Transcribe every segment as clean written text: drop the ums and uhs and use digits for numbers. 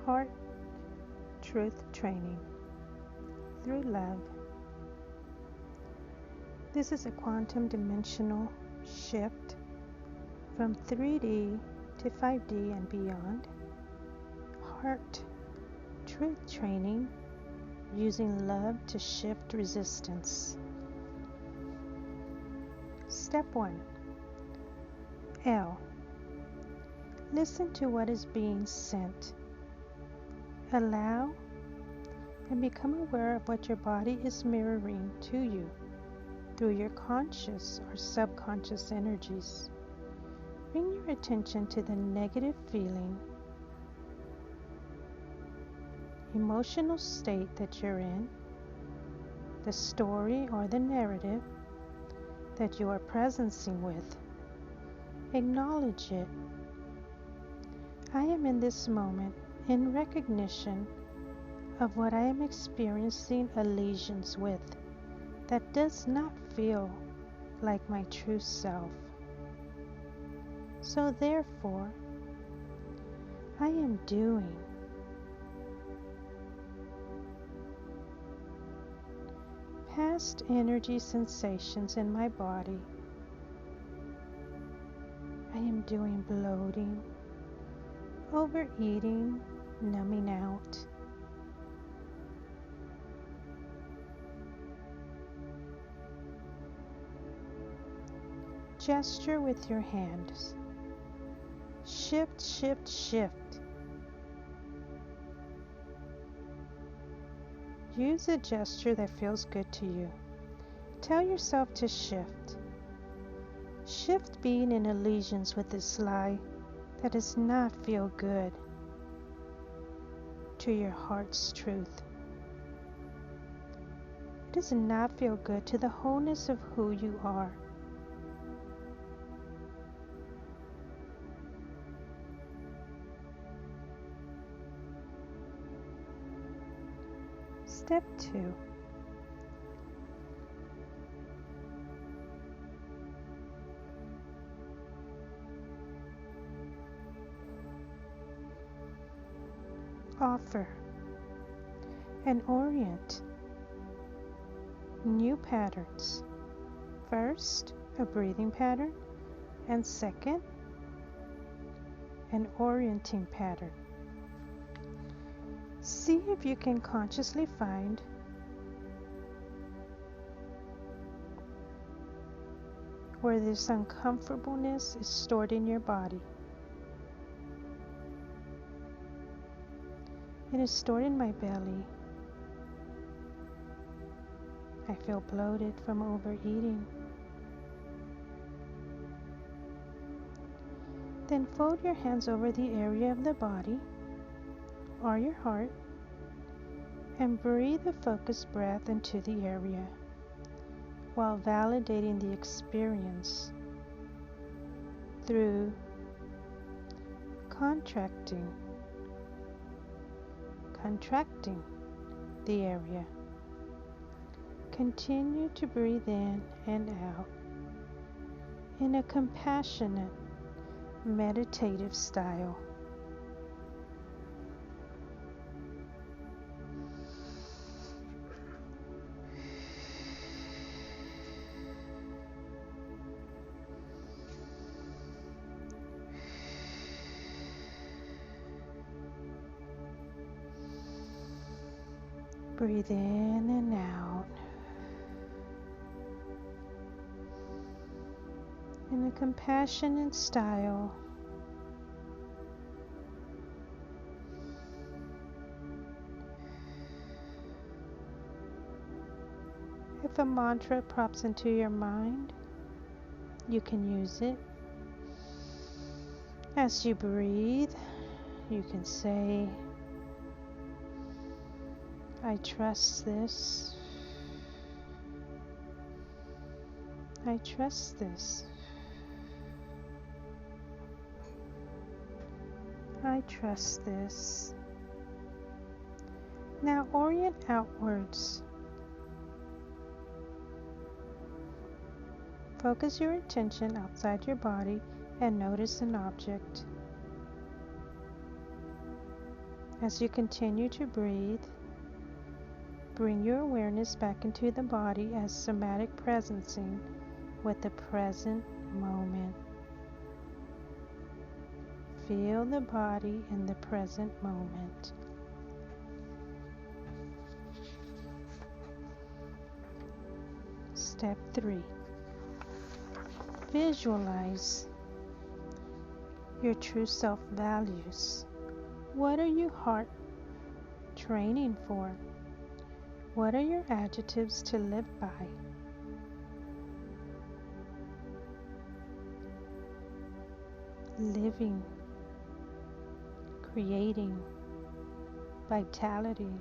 Heart Truth Training through love. This is a quantum dimensional shift from 3D to 5D and beyond. Heart Truth Training using love to shift resistance. Step 1. L. Listen to what is being sent. Allow and become aware of what your body is mirroring to you through your conscious or subconscious energies. Bring your attention to the negative feeling, emotional state that you're in, the story or the narrative that you are presencing with. Acknowledge it. I am in this moment in recognition of what I am experiencing allegiance with that does not feel like my true self. So therefore, I am doing. Past energy sensations in my body. I am doing bloating, overeating, numbing out. Gesture with your hands. Shift, shift, shift. Use a gesture that feels good to you. Tell yourself to shift. Shift being in allegiance with this lie that does not feel good to your heart's truth. It does not feel good to the wholeness of who you are. Step 2. Offer and orient new patterns. First, a breathing pattern, and second, an orienting pattern. See if you can consciously find where this uncomfortableness is stored in your body. It is stored in my belly. I feel bloated from overeating. Then fold your hands over the area of the body or your heart and breathe a focused breath into the area while validating the experience through contracting the area. Continue to breathe in and out in a compassionate, meditative style. Breathe in and out in a compassionate style. If a mantra pops into your mind, you can use it. As you breathe, you can say, I trust this. I trust this. I trust this. Now orient outwards. Focus your attention outside your body and notice an object. As you continue to breathe, bring your awareness back into the body as somatic presencing with the present moment. Feel the body in the present moment. Step 3. Visualize your true self values. What are you heart training for? What are your adjectives to live by? Living, creating, vitality.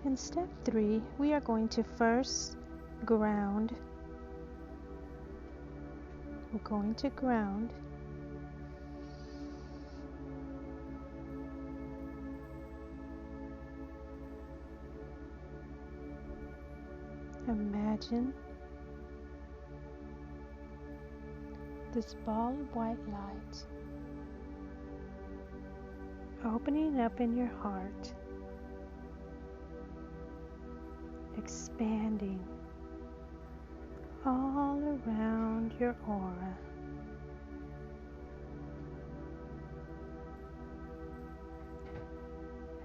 In step 3, we are going to first ground. We're going to ground. Imagine this ball of white light opening up in your heart, expanding all around your aura.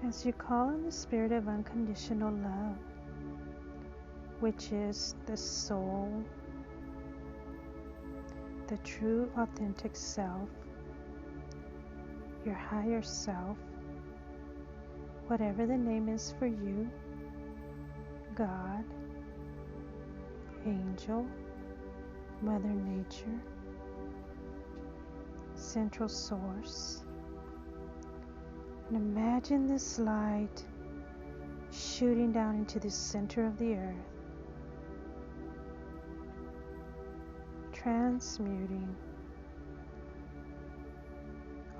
As you call on the spirit of unconditional love, which is the soul, the true authentic self, your higher self, whatever the name is for you, God, angel, Mother Nature, central source. And imagine this light shooting down into the center of the earth, transmuting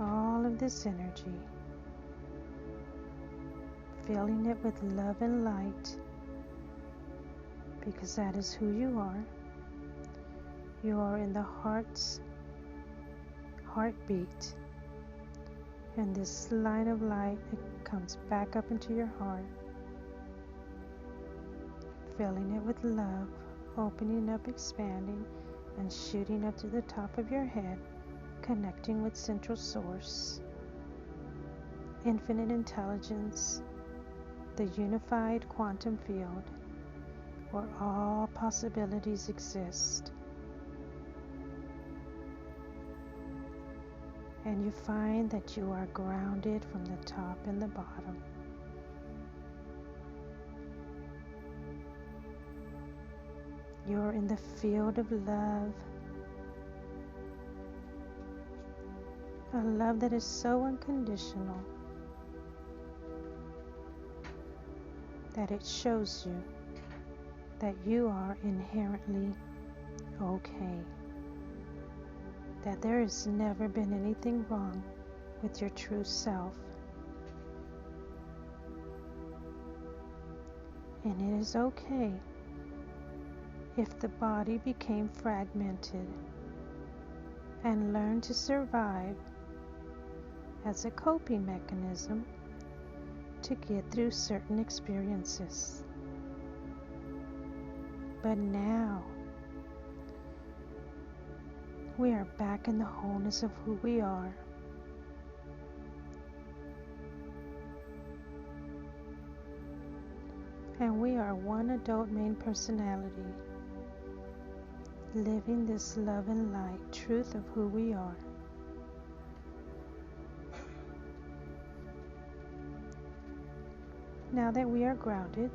all of this energy, filling it with love and light, because that is who you are. You are in the heart's heartbeat, and this line of light, it comes back up into your heart, filling it with love, opening up, expanding, and shooting up to the top of your head, connecting with central source, infinite intelligence, the unified quantum field where all possibilities exist. And you find that you are grounded from the top and the bottom. You're in the field of love, a love that is so unconditional that it shows you that you are inherently okay, that there has never been anything wrong with your true self, and it is okay if the body became fragmented and learned to survive as a coping mechanism to get through certain experiences. But now, we are back in the wholeness of who we are. And we are one adult main personality, living this love and light truth of who we are. Now that we are grounded,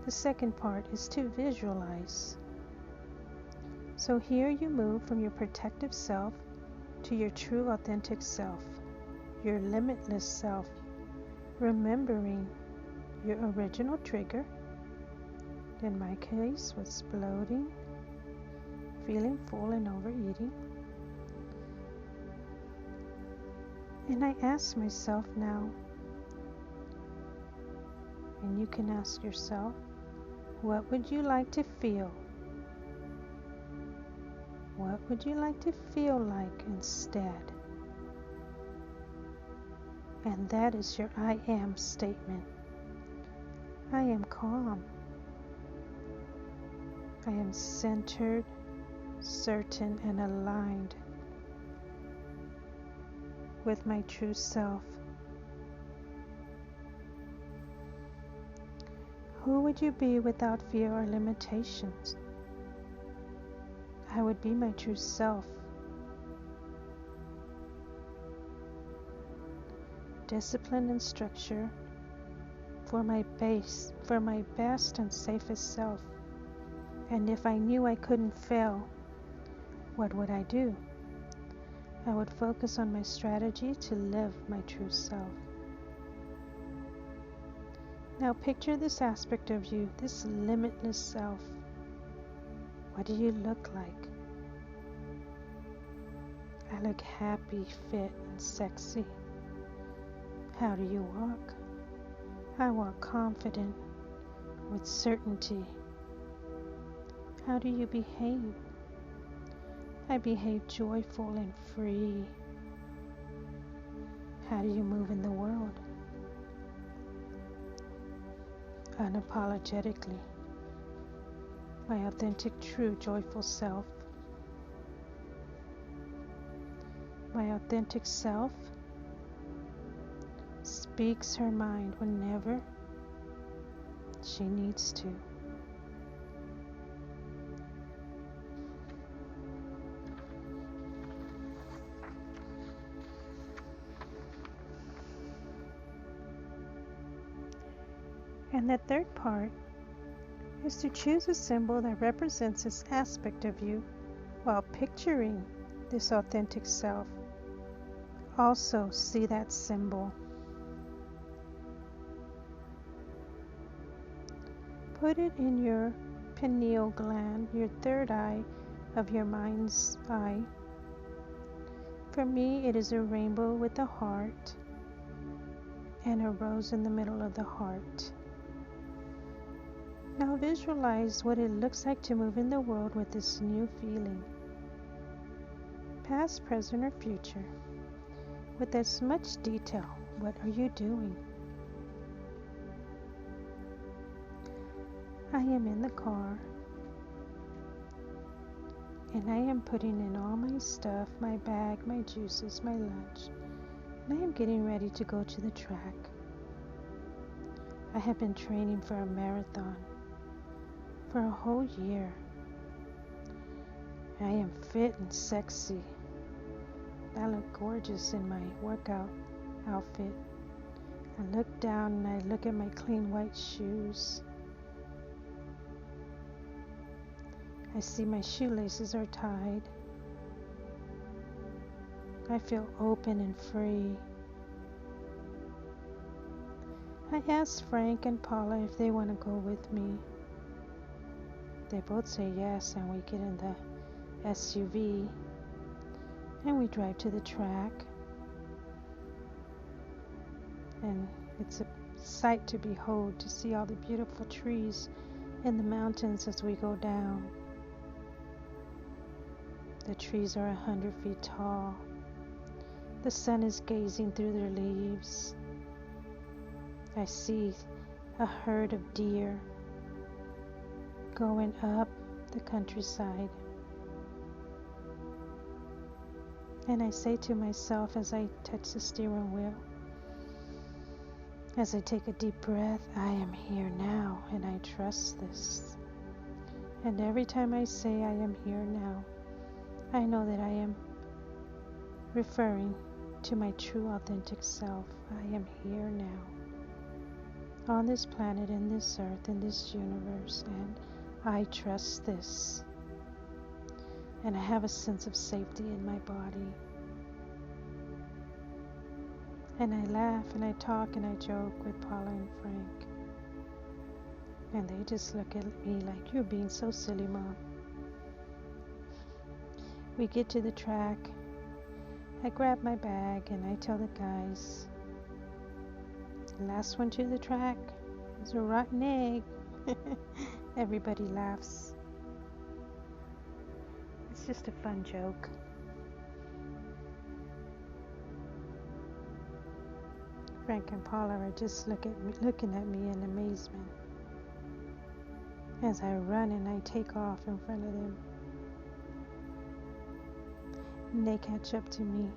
the second part is to visualize. So here you move from your protective self to your true authentic self, your limitless self, remembering your original trigger. In my case, was bloating, feeling full and overeating. And I ask myself now, and you can ask yourself, what would you like to feel What would you like to feel like instead? And that is your I am statement. I am calm. I am centered, certain, and aligned with my true self. Who would you be without fear or limitations? I would be my true self. Discipline and structure for my best and safest self. And if I knew I couldn't fail, what would I do? I would focus on my strategy to live my true self. Now picture this aspect of you, this limitless self. What do you look like? I look happy, fit, and sexy. How do you walk? I walk confident, with certainty. How do you behave? I behave joyful and free. How do you move in the world? Unapologetically. My authentic, true, joyful self. My authentic self speaks her mind whenever she needs to. And the third part is to choose a symbol that represents this aspect of you while picturing this authentic self. Also see that symbol. Put it in your pineal gland, your third eye of your mind's eye. For me, it is a rainbow with a heart and a rose in the middle of the heart. Now visualize what it looks like to move in the world with this new feeling. Past, present, or future. With as much detail, what are you doing? I am in the car, and I am putting in all my stuff, my bag, my juices, my lunch, and I am getting ready to go to the track. I have been training for a marathon for a whole year. I am fit and sexy. I look gorgeous in my workout outfit. I look down and I look at my clean white shoes. I see my shoelaces are tied. I feel open and free. I asked Frank and Paula if they want to go with me. They both say yes, and we get in the SUV and we drive to the track. And it's a sight to behold, to see all the beautiful trees in the mountains as we go down. The trees are 100 feet tall. The sun is gazing through their leaves. I see a herd of deer going up the countryside. And I say to myself as I touch the steering wheel, as I take a deep breath, I am here now and I trust this. And every time I say I am here now, I know that I am referring to my true authentic self. I am here now, on this planet, in this earth, in this universe, and I trust this. And I have a sense of safety in my body. And I laugh and I talk and I joke with Paula and Frank. And they just look at me like, you're being so silly, Mom. We get to the track. I grab my bag and I tell the guys, the last one to the track is a rotten egg. Everybody laughs. just a fun joke. Frank and Paula are just looking at me in amazement as I run and I take off in front of them. And they catch up to me.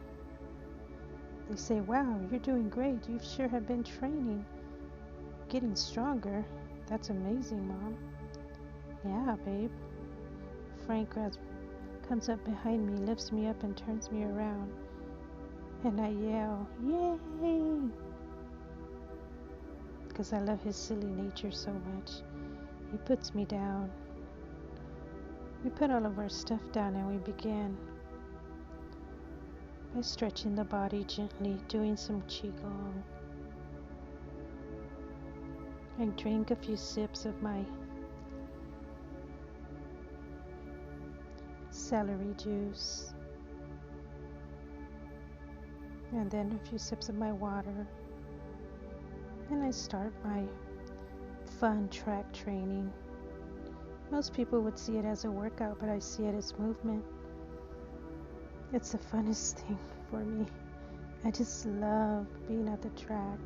They say, "Wow, you're doing great. You sure have been training, getting stronger. That's amazing, Mom." "Yeah, babe." Frank comes up behind me, lifts me up and turns me around. And I yell, "Yay!" Because I love his silly nature so much. He puts me down. We put all of our stuff down and we began by stretching the body gently, doing some qigong. I drink a few sips of my celery juice, and then a few sips of my water. And I start my fun track training. Most people would see it as a workout, but I see it as movement. It's the funnest thing for me. I just love being at the track.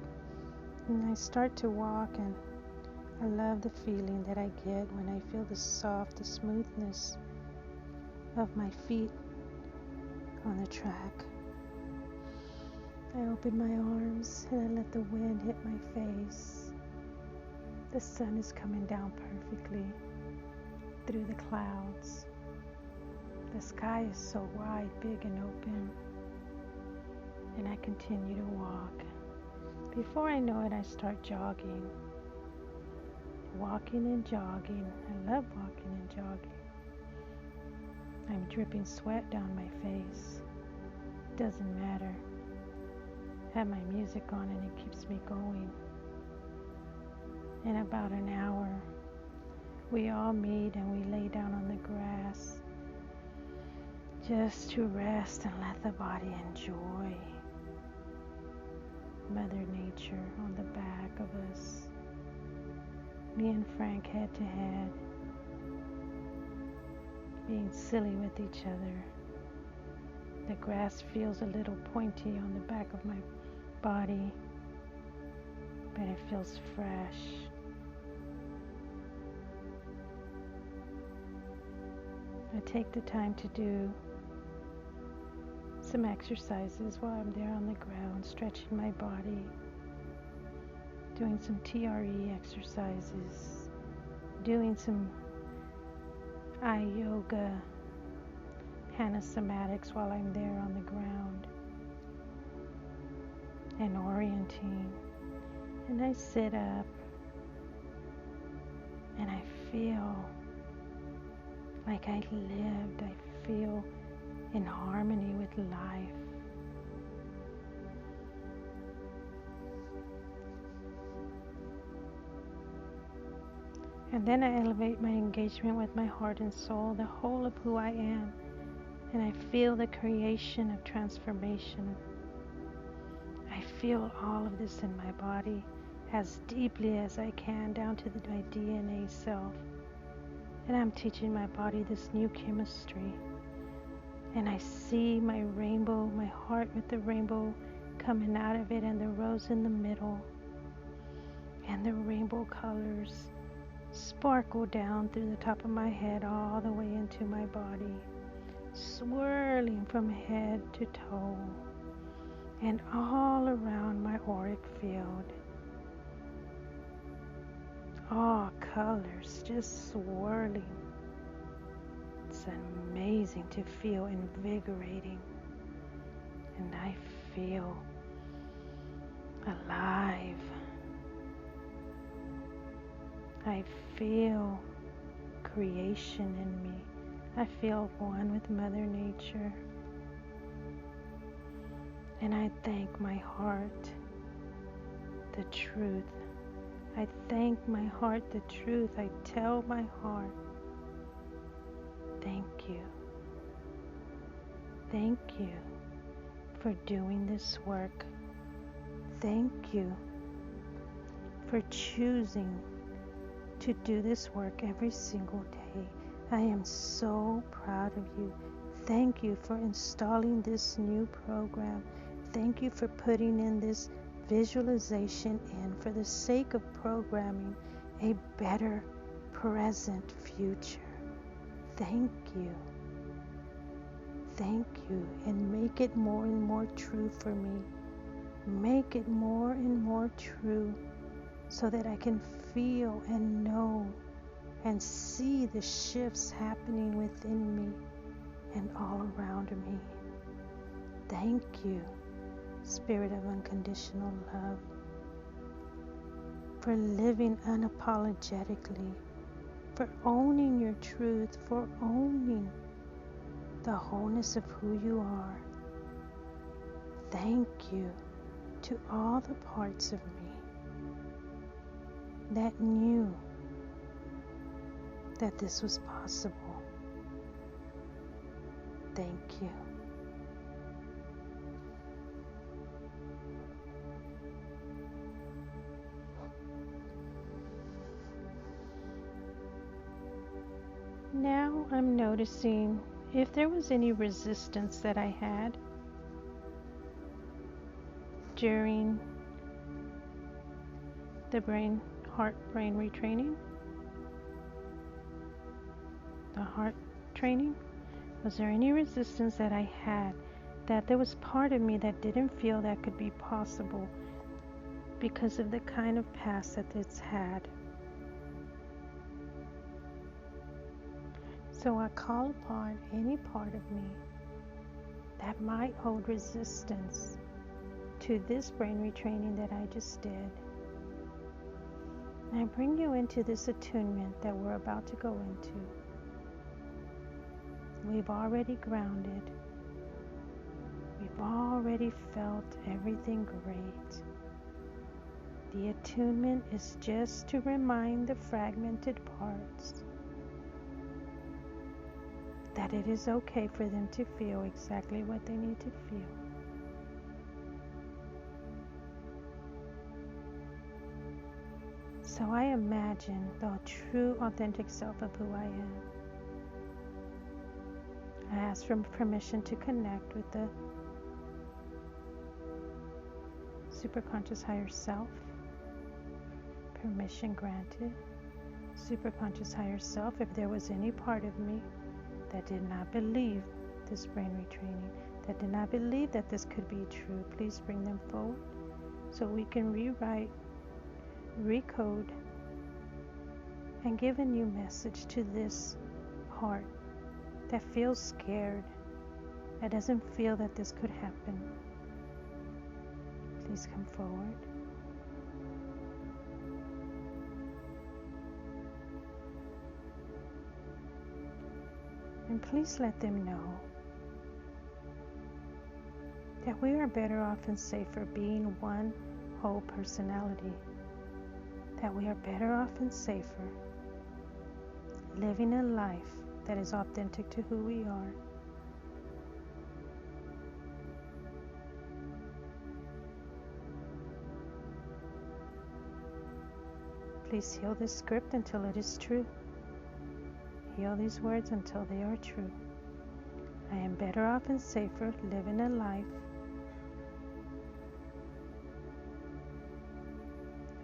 And I start to walk, and I love the feeling that I get when I feel the soft, the smoothness of my feet on the track. I open my arms and I let the wind hit my face. The sun is coming down perfectly through the clouds. The sky is so wide, big, and open. And I continue to walk. Before I know it, I start jogging. Walking and jogging. I love walking and jogging. I'm dripping sweat down my face. Doesn't matter. I have my music on and it keeps me going. In about an hour, we all meet and we lay down on the grass just to rest and let the body enjoy Mother Nature on the back of us. Me and Frank head to head, being silly with each other. The grass feels a little pointy on the back of my body, but it feels fresh. I take the time to do some exercises while I'm there on the ground, stretching my body, doing some TRE exercises, doing some eye yoga, somatics while I'm there on the ground, and orienting. And I sit up and I feel like I lived. I feel in harmony with life. And then I elevate my engagement with my heart and soul, the whole of who I am, and I feel the creation of transformation. I feel all of this in my body as deeply as I can, down to my DNA self. And I'm teaching my body this new chemistry. And I see my rainbow, my heart with the rainbow coming out of it, and the rose in the middle. And the rainbow colors sparkle down through the top of my head all the way into my body, swirling from head to toe and all around my auric field. All colors just swirling. It's amazing to feel, invigorating, and I feel alive. I feel creation in me. I feel one with Mother Nature. And I thank my heart, the truth. I thank my heart, the truth. I tell my heart, thank you. Thank you for doing this work. Thank you for choosing to do this work every single day. I am so proud of you. Thank you for installing this new program. Thank you for putting in this visualization in for the sake of programming a better present future. Thank you. Thank you, and make it more and more true for me. Make it more and more true so that I can feel and know and see the shifts happening within me and all around me. Thank you, Spirit of Unconditional Love, for living unapologetically, for owning your truth, for owning the wholeness of who you are. Thank you to all the parts of me that knew that this was possible. Thank you. Now I'm noticing if there was any resistance that I had during the brain retraining, the heart training. Was there any resistance that I had, that there was part of me that didn't feel that could be possible because of the kind of past that it's had? So I call upon any part of me that might hold resistance to this brain retraining that I just did. And I bring you into this attunement that we're about to go into. We've already grounded. We've already felt everything great. The attunement is just to remind the fragmented parts that it is okay for them to feel exactly what they need to feel. So I imagine the true, authentic self of who I am. I ask for permission to connect with the superconscious higher self. Permission granted. Superconscious higher self, if there was any part of me that did not believe this brain retraining, that did not believe that this could be true, please bring them forward so we can rewrite, recode, and give a new message to this heart that feels scared, that doesn't feel that this could happen. Please come forward. And please let them know that we are better off and safer being one whole personality, that we are better off and safer living a life that is authentic to who we are. Please heal this script until it is true. Heal these words until they are true. I am better off and safer living a life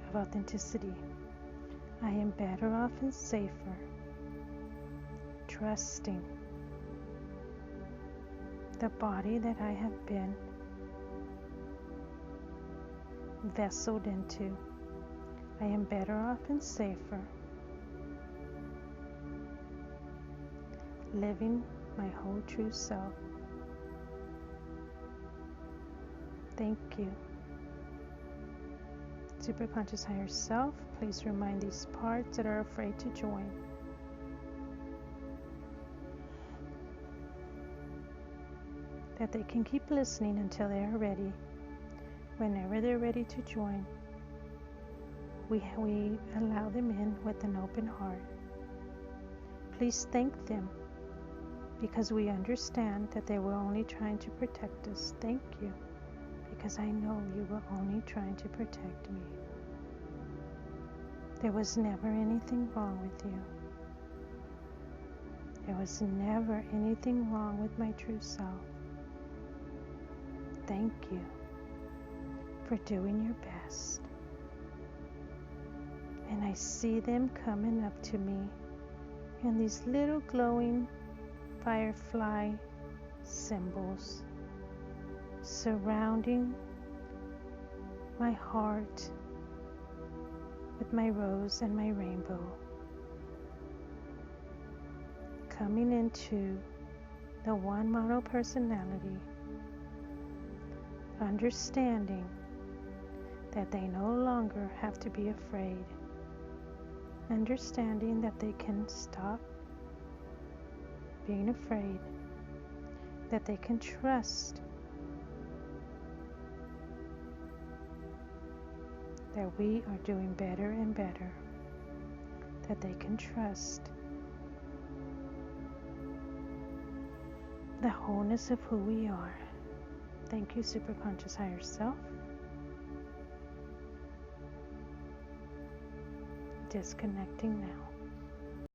of authenticity. I am better off and safer trusting the body that I have been vesseled into. I am better off and safer living my whole true self. Thank you. Superconscious higher self, please remind these parts that are afraid to join that they can keep listening until they are ready. Whenever they're ready to join, we allow them in with an open heart. Please thank them, because we understand that they were only trying to protect us. Thank you, because I know you were only trying to protect me. There was never anything wrong with you. There was never anything wrong with my true self. Thank you for doing your best. And I see them coming up to me in these little glowing firefly symbols surrounding my heart with my rose and my rainbow, coming into the one model personality, understanding that they no longer have to be afraid, understanding that they can stop being afraid, that they can trust that we are doing better and better, that they can trust the wholeness of who we are. Thank you, Superconscious Higher Self. Disconnecting now.